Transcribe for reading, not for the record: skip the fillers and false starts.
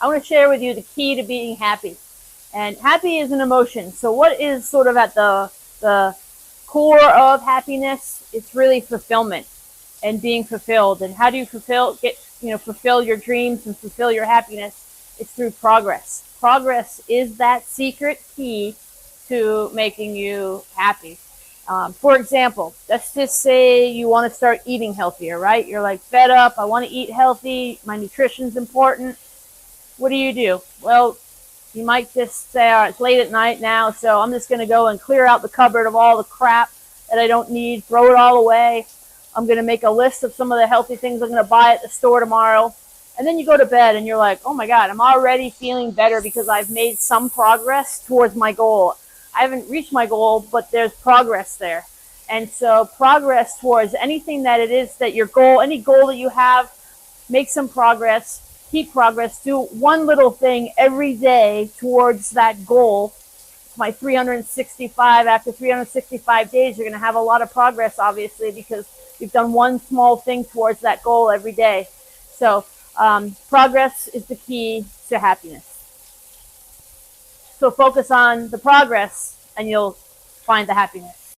I want to share with you the key to being happy. And happy is an emotion. So what is sort of at the core of happiness? It's really fulfillment and being fulfilled. And how do you fulfill your dreams and fulfill your happiness? It's through progress. Progress is that secret key to making you happy. For example, let's just say you want to start eating healthier, right? You're like fed up. I want to eat healthy. My nutrition's important. What do? Well, you might just say, all right, it's late at night now, so I'm just going to go and clear out the cupboard of all the crap that I don't need, throw it all away. I'm going to make a list of some of the healthy things I'm going to buy at the store tomorrow. And then you go to bed and you're like, oh my God, I'm already feeling better because I've made some progress towards my goal. I haven't reached my goal, but there's progress there. And so progress towards anything that it is that your goal, any goal that you have, make some progress, keep progress, do one little thing every day towards that goal. My 365, after 365 days, you're going to have a lot of progress, obviously, because you've done one small thing towards that goal every day. So progress is the key to happiness. So focus on the progress and you'll find the happiness.